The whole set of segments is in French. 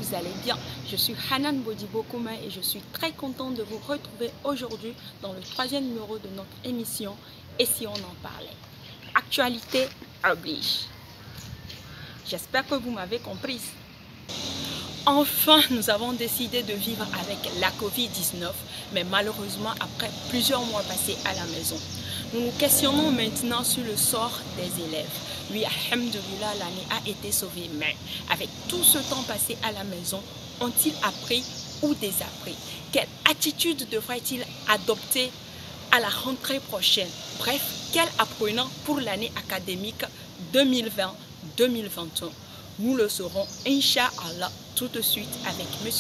vous allez bien. Je suis Hanan Bodibo-Kouma et je suis très contente de vous retrouver aujourd'hui dans le 3e numéro de notre émission « Et si on en parlait ?» Actualité oblige. J'espère que vous m'avez comprise. Enfin, nous avons décidé de vivre avec la Covid-19, mais malheureusement après plusieurs mois passés à la maison. Nous nous questionnons maintenant sur le sort des élèves. Oui, alhamdoulilah, l'année a été sauvée, mais avec tout ce temps passé à la maison, ont-ils appris ou désappris? Quelle attitude devraient-ils adopter à la rentrée prochaine? Bref, quel apprenant pour l'année académique 2020-2021? Nous le saurons, Inch'Allah, tout de suite avec M.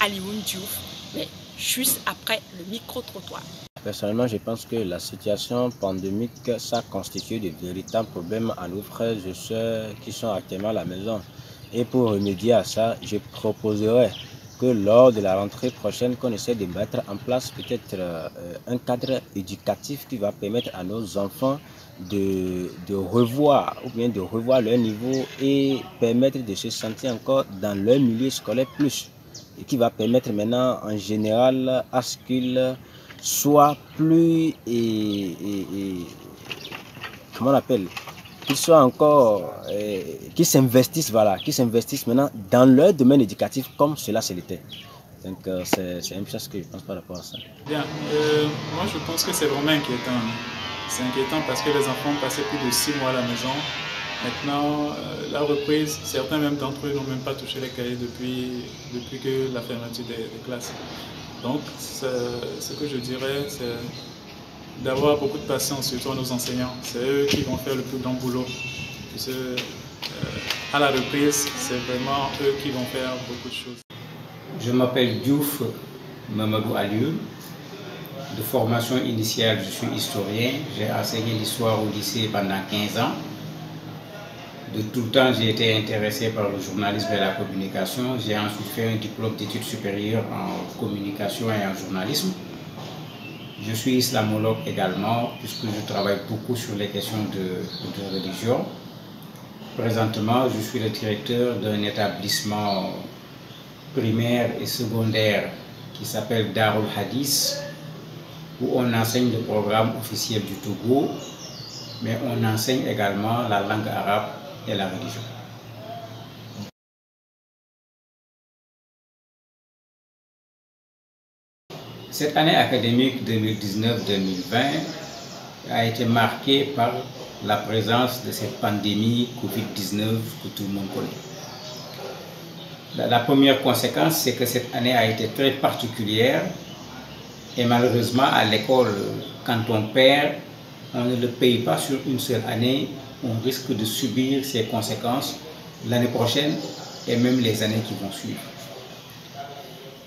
Alioune Diouf, mais juste après le micro-trottoir. Personnellement, je pense que la situation pandémique, ça constitue de véritables problèmes à nos frères et sœurs qui sont actuellement à la maison. Et pour remédier à ça, je proposerais que lors de la rentrée prochaine, qu'on essaie de mettre en place peut-être un cadre éducatif qui va permettre à nos enfants de revoir leur niveau et permettre de se sentir encore dans leur milieu scolaire plus. Et qui va permettre maintenant en général à ce qu'ils soient plus comment on appelle, qu'ils soient encore, qu'ils s'investissent maintenant dans leur domaine éducatif comme cela se l'était. Donc c'est un peu ce que je pense par rapport à ça. Bien, moi je pense que c'est vraiment inquiétant. C'est inquiétant parce que les enfants passaient plus de 6 mois à la maison. Maintenant, la reprise, certains même d'entre eux n'ont même pas touché les cahiers depuis que la fermeture des classes. Donc, ce que je dirais, c'est d'avoir beaucoup de patience, surtout à nos enseignants. C'est eux qui vont faire le plus grand boulot. À la reprise, c'est vraiment eux qui vont faire beaucoup de choses. Je m'appelle Diouf Mamadou Alioune. De formation initiale, je suis historien. J'ai enseigné l'histoire au lycée pendant 15 ans. De tout le temps, j'ai été intéressé par le journalisme et la communication. J'ai ensuite fait un diplôme d'études supérieures en communication et en journalisme. Je suis islamologue également, puisque je travaille beaucoup sur les questions de religion. Présentement, je suis le directeur d'un établissement primaire et secondaire qui s'appelle Darul Hadith, où on enseigne le programme officiel du Togo, mais on enseigne également la langue arabe et la religion. Cette année académique 2019-2020 a été marquée par la présence de cette pandémie Covid-19 que tout le monde connaît. La première conséquence, c'est que cette année a été très particulière et malheureusement à l'école, quand on perd, on ne le paye pas sur une seule année, on risque de subir ses conséquences l'année prochaine et même les années qui vont suivre.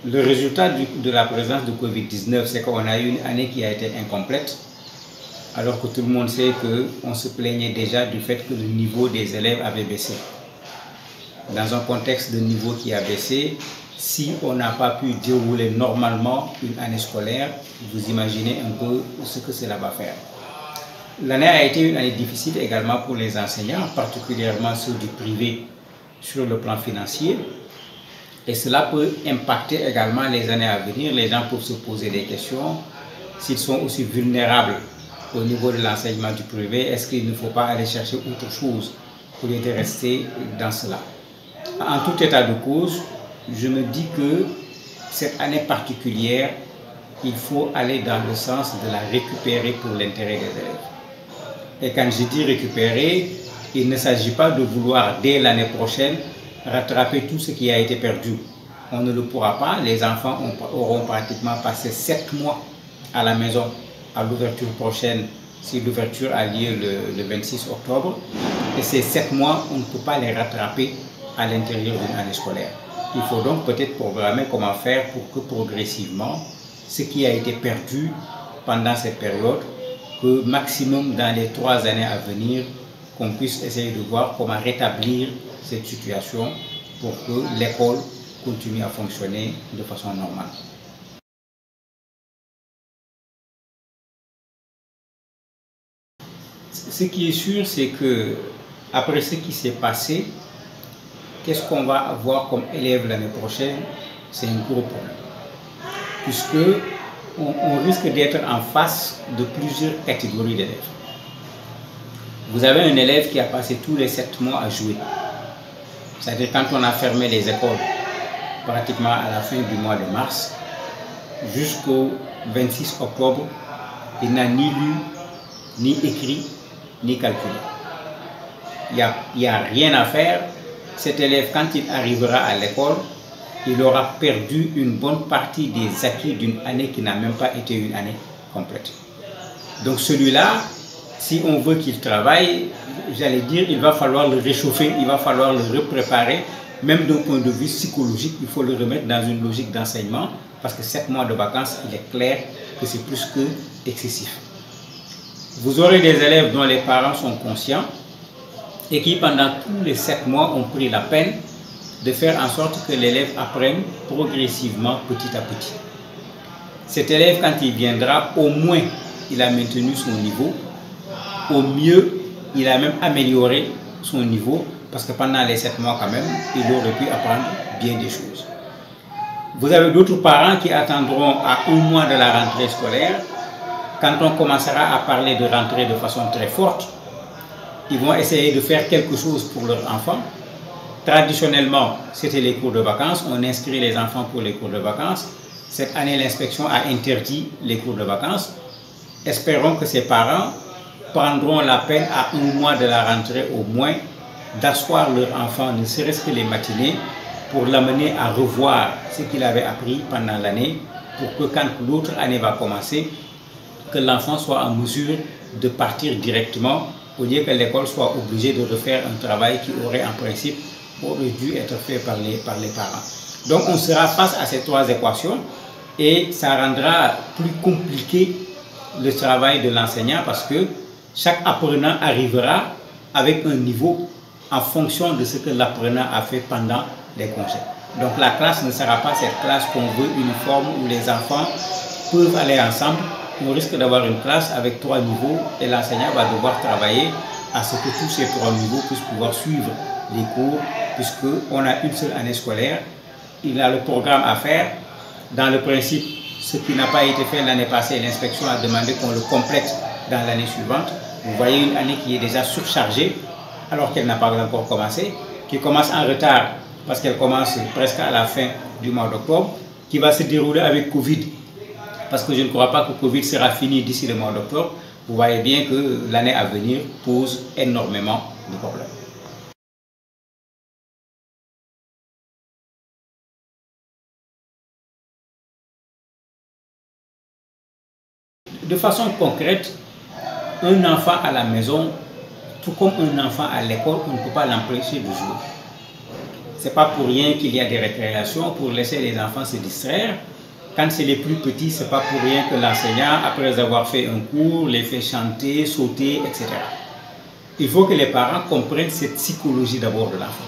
Le résultat de la présence de Covid-19, c'est qu'on a eu une année qui a été incomplète, alors que tout le monde sait qu'on se plaignait déjà du fait que le niveau des élèves avait baissé. Dans un contexte de niveau qui a baissé, si on n'a pas pu dérouler normalement une année scolaire, vous imaginez un peu ce que cela va faire. L'année a été une année difficile également pour les enseignants, particulièrement ceux du privé sur le plan financier. Et cela peut impacter également les années à venir. Les gens peuvent se poser des questions. S'ils sont aussi vulnérables au niveau de l'enseignement du privé, est-ce qu'il ne faut pas aller chercher autre chose au lieu de rester dans cela? En tout état de cause, je me dis que cette année particulière, il faut aller dans le sens de la récupérer pour l'intérêt des élèves. Et quand je dis récupérer, il ne s'agit pas de vouloir dès l'année prochaine rattraper tout ce qui a été perdu. On ne le pourra pas. Les enfants auront pratiquement passé 7 mois à la maison à l'ouverture prochaine, si l'ouverture a lieu le 26 octobre. Et ces 7 mois, on ne peut pas les rattraper à l'intérieur d'une année scolaire. Il faut donc peut-être programmer comment faire pour que progressivement, ce qui a été perdu pendant cette période, que maximum dans les 3 années à venir, qu'on puisse essayer de voir comment rétablir cette situation pour que l'école continue à fonctionner de façon normale. Ce qui est sûr, c'est que après ce qui s'est passé, qu'est-ce qu'on va avoir comme élève l'année prochaine, c'est un gros problème. Puisque on risque d'être en face de plusieurs catégories d'élèves. Vous avez un élève qui a passé tous les 7 mois à jouer. C'est-à-dire quand on a fermé les écoles, pratiquement à la fin du mois de mars, jusqu'au 26 octobre, il n'a ni lu, ni écrit, ni calculé. Il n'y a rien à faire. Cet élève, quand il arrivera à l'école, il aura perdu une bonne partie des acquis d'une année qui n'a même pas été une année complète. Donc celui-là, si on veut qu'il travaille, j'allais dire, il va falloir le réchauffer, il va falloir le repréparer, même d'un point de vue psychologique, il faut le remettre dans une logique d'enseignement, parce que 7 mois de vacances, il est clair que c'est plus que excessif. Vous aurez des élèves dont les parents sont conscients et qui, pendant tous les 7 mois, ont pris la peine de faire en sorte que l'élève apprenne progressivement, petit à petit. Cet élève, quand il viendra, au moins, il a maintenu son niveau. Au mieux, il a même amélioré son niveau, parce que pendant les 7 mois, quand même, il aurait pu apprendre bien des choses. Vous avez d'autres parents qui attendront à 1 mois de la rentrée scolaire. Quand on commencera à parler de rentrée de façon très forte, ils vont essayer de faire quelque chose pour leurs enfants. Traditionnellement, c'était les cours de vacances. On inscrit les enfants pour les cours de vacances. Cette année, l'inspection a interdit les cours de vacances. Espérons que ces parents prendront la peine à 1 mois de la rentrée au moins d'asseoir leur enfant, ne serait-ce que les matinées, pour l'amener à revoir ce qu'il avait appris pendant l'année, pour que quand l'autre année va commencer, que l'enfant soit en mesure de partir directement, au lieu que l'école soit obligée de refaire un travail qui aurait en principe dû être fait par les parents. Donc on sera face à ces 3 équations et ça rendra plus compliqué le travail de l'enseignant, parce que chaque apprenant arrivera avec un niveau en fonction de ce que l'apprenant a fait pendant les congés. Donc la classe ne sera pas cette classe qu'on veut uniforme où les enfants peuvent aller ensemble. On risque d'avoir une classe avec 3 niveaux et l'enseignant va devoir travailler à ce que tous ces 3 niveaux puissent pouvoir suivre les cours, puisqu'on a une seule année scolaire. Il a le programme à faire. Dans le principe, ce qui n'a pas été fait l'année passée, l'inspection a demandé qu'on le complète dans l'année suivante. Vous voyez une année qui est déjà surchargée alors qu'elle n'a pas encore commencé, qui commence en retard parce qu'elle commence presque à la fin du mois d'octobre, qui va se dérouler avec Covid, parce que je ne crois pas que Covid sera fini d'ici le mois d'octobre. Vous voyez bien que l'année à venir pose énormément de problèmes. De façon concrète, un enfant à la maison, tout comme un enfant à l'école, on ne peut pas l'empêcher de jouer. Ce n'est pas pour rien qu'il y a des récréations pour laisser les enfants se distraire. Quand c'est les plus petits, ce n'est pas pour rien que l'enseignant, après avoir fait un cours, les fait chanter, sauter, etc. Il faut que les parents comprennent cette psychologie d'abord de l'enfant.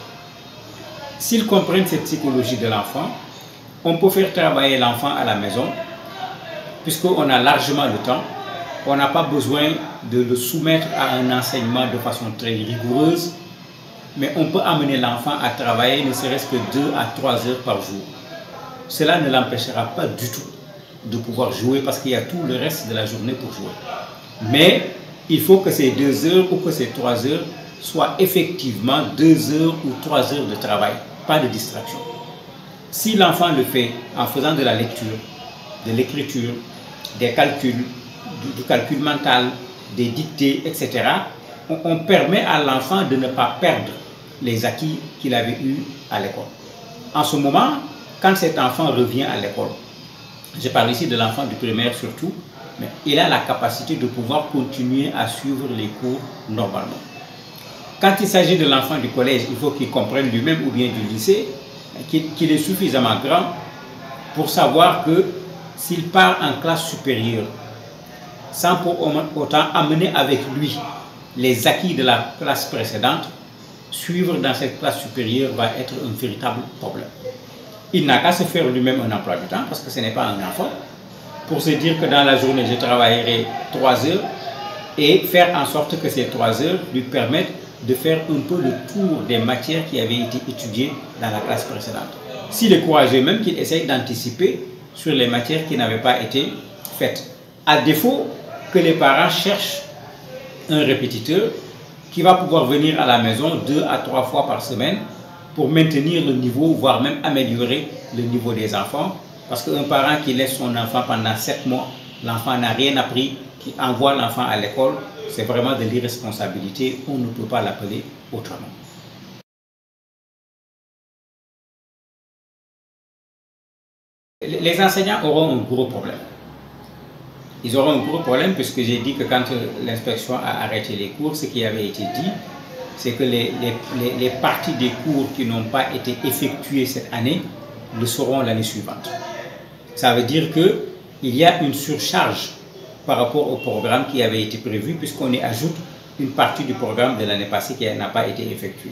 S'ils comprennent cette psychologie de l'enfant, on peut faire travailler l'enfant à la maison, puisqu'on a largement le temps. On n'a pas besoin de le soumettre à un enseignement de façon très rigoureuse, mais on peut amener l'enfant à travailler ne serait-ce que 2 à 3 heures par jour. Cela ne l'empêchera pas du tout de pouvoir jouer, parce qu'il y a tout le reste de la journée pour jouer. Mais il faut que ces 2 heures ou que ces 3 heures soient effectivement 2 heures ou 3 heures de travail, pas de distraction. Si l'enfant le fait en faisant de la lecture, de l'écriture, des calculs, du calcul mental, des dictées, etc., on permet à l'enfant de ne pas perdre les acquis qu'il avait eus à l'école. En ce moment, quand cet enfant revient à l'école, je parle ici de l'enfant du primaire surtout, mais il a la capacité de pouvoir continuer à suivre les cours normalement. Quand il s'agit de l'enfant du collège, il faut qu'il comprenne lui-même, ou bien du lycée, qu'il est suffisamment grand pour savoir que s'il part en classe supérieure, sans pour autant amener avec lui les acquis de la classe précédente, suivre dans cette classe supérieure va être un véritable problème. Il n'a qu'à se faire lui-même un emploi du temps, parce que ce n'est pas un enfant, pour se dire que dans la journée, je travaillerai 3 heures, et faire en sorte que ces 3 heures lui permettent de faire un peu le tour des matières qui avaient été étudiées dans la classe précédente. S'il est courageux, même qu'il essaye d'anticiper sur les matières qui n'avaient pas été faites. À défaut que les parents cherchent un répétiteur qui va pouvoir venir à la maison 2 à 3 fois par semaine pour maintenir le niveau, voire même améliorer le niveau des enfants. Parce qu'un parent qui laisse son enfant pendant 7 mois, l'enfant n'a rien appris, qui envoie l'enfant à l'école, c'est vraiment de l'irresponsabilité, on ne peut pas l'appeler autrement. Les enseignants auront un gros problème. Ils auront un gros problème puisque j'ai dit que quand l'inspection a arrêté les cours, ce qui avait été dit, c'est que les parties des cours qui n'ont pas été effectuées cette année le seront l'année suivante. Ça veut dire qu'il y a une surcharge par rapport au programme qui avait été prévu puisqu'on y ajoute une partie du programme de l'année passée qui n'a pas été effectuée.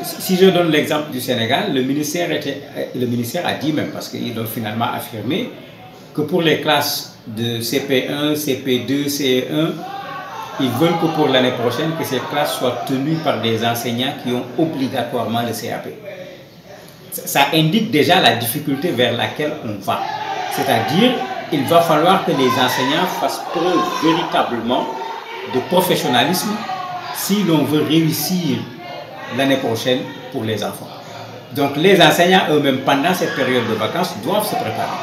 Si je donne l'exemple du Sénégal, le ministère a dit même, parce qu'ils ont finalement affirmé, que pour les classes de CP1, CP2, CE1, ils veulent que pour l'année prochaine, que ces classes soient tenues par des enseignants qui ont obligatoirement le CAP. Ça indique déjà la difficulté vers laquelle on va. C'est-à-dire, il va falloir que les enseignants fassent preuve véritablement de professionnalisme si l'on veut réussir l'année prochaine pour les enfants. Donc les enseignants eux-mêmes, pendant cette période de vacances, doivent se préparer.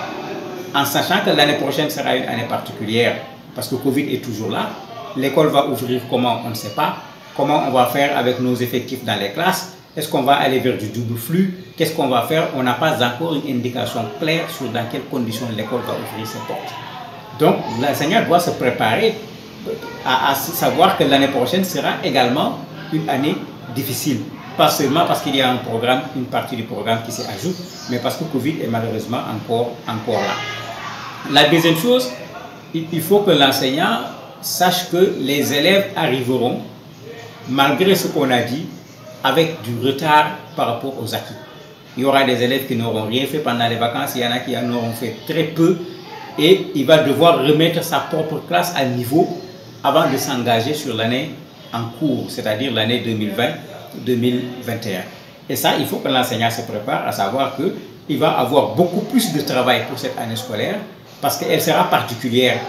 En sachant que l'année prochaine sera une année particulière, parce que Covid est toujours là. L'école va ouvrir comment, on ne sait pas. Comment on va faire avec nos effectifs dans les classes? Est-ce qu'on va aller vers du double flux? Qu'est-ce qu'on va faire? On n'a pas encore une indication claire sur dans quelles conditions l'école va ouvrir ses portes. Donc l'enseignant doit se préparer à savoir que l'année prochaine sera également une année difficile. Pas seulement parce qu'il y a un programme, une partie du programme qui s'y ajoute, mais parce que Covid est malheureusement encore là. La deuxième chose, il faut que l'enseignant sache que les élèves arriveront, malgré ce qu'on a dit, avec du retard par rapport aux acquis. Il y aura des élèves qui n'auront rien fait pendant les vacances, il y en a qui en auront fait très peu, et il va devoir remettre sa propre classe à niveau avant de s'engager sur l'année en cours, c'est-à-dire l'année 2020-2021. Et ça, il faut que l'enseignant se prépare, à savoir qu'il va avoir beaucoup plus de travail pour cette année scolaire, parce qu'elle sera particulière.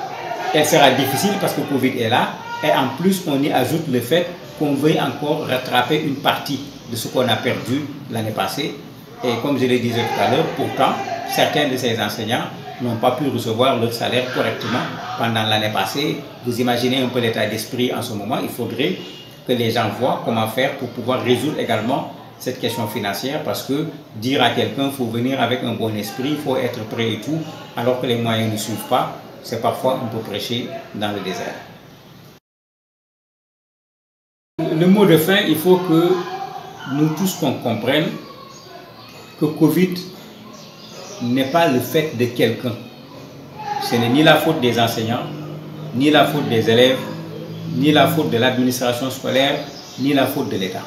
Elle sera difficile parce que Covid est là, et en plus, on y ajoute le fait qu'on veuille encore rattraper une partie de ce qu'on a perdu l'année passée. Et comme je le disais tout à l'heure, pourtant, certains de ces enseignants n'ont pas pu recevoir leur salaire correctement pendant l'année passée. Vous imaginez un peu l'état d'esprit en ce moment. Il faudrait que les gens voient comment faire pour pouvoir résoudre également cette question financière, parce que dire à quelqu'un qu'il faut venir avec un bon esprit, il faut être prêt et tout, alors que les moyens ne suivent pas, c'est parfois un peu prêcher dans le désert. Le mot de fin, il faut que nous tous qu'on comprenne que Covid n'est pas le fait de quelqu'un. Ce n'est ni la faute des enseignants, ni la faute des élèves, ni la faute de l'administration scolaire, ni la faute de l'État.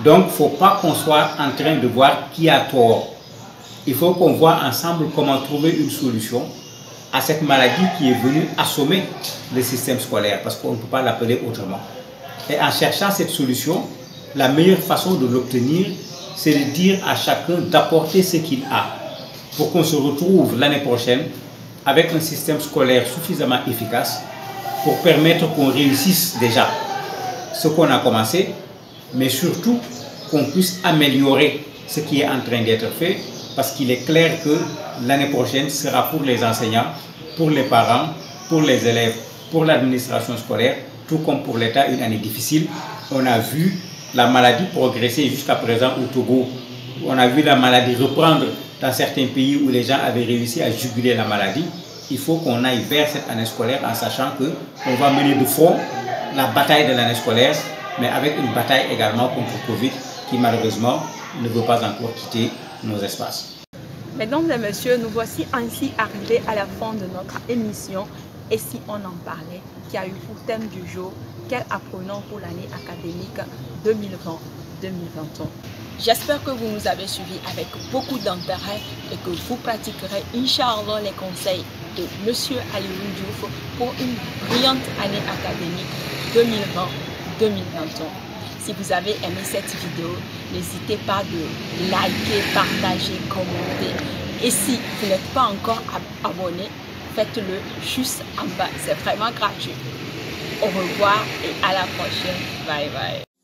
Donc, il ne faut pas qu'on soit en train de voir qui a tort. Il faut qu'on voit ensemble comment trouver une solution à cette maladie qui est venue assommer le système scolaire, parce qu'on ne peut pas l'appeler autrement. Et en cherchant cette solution, la meilleure façon de l'obtenir, c'est de dire à chacun d'apporter ce qu'il a, pour qu'on se retrouve l'année prochaine avec un système scolaire suffisamment efficace pour permettre qu'on réussisse déjà ce qu'on a commencé, mais surtout qu'on puisse améliorer ce qui est en train d'être fait, parce qu'il est clair que l'année prochaine sera pour les enseignants, pour les parents, pour les élèves, pour l'administration scolaire, tout comme pour l'État, une année difficile. On a vu la maladie progresser jusqu'à présent au Togo. On a vu la maladie reprendre dans certains pays où les gens avaient réussi à juguler la maladie. Il faut qu'on aille vers cette année scolaire en sachant qu'on va mener de front la bataille de l'année scolaire, mais avec une bataille également contre Covid qui malheureusement ne veut pas encore quitter nos espaces. Mesdames et messieurs, nous voici ainsi arrivés à la fin de notre émission Et si on en parlait, qui a eu pour thème du jour quel apprenant pour l'année académique 2020-2021. J'espère que vous nous avez suivis avec beaucoup d'intérêt et que vous pratiquerez, Inch'Allah, les conseils de M. Alioune Diouf pour une brillante année académique 2020-2021. Si vous avez aimé cette vidéo, n'hésitez pas de liker, partager, commenter. Et si vous n'êtes pas encore abonné, faites-le juste en bas. C'est vraiment gratuit. Au revoir et à la prochaine. Bye bye.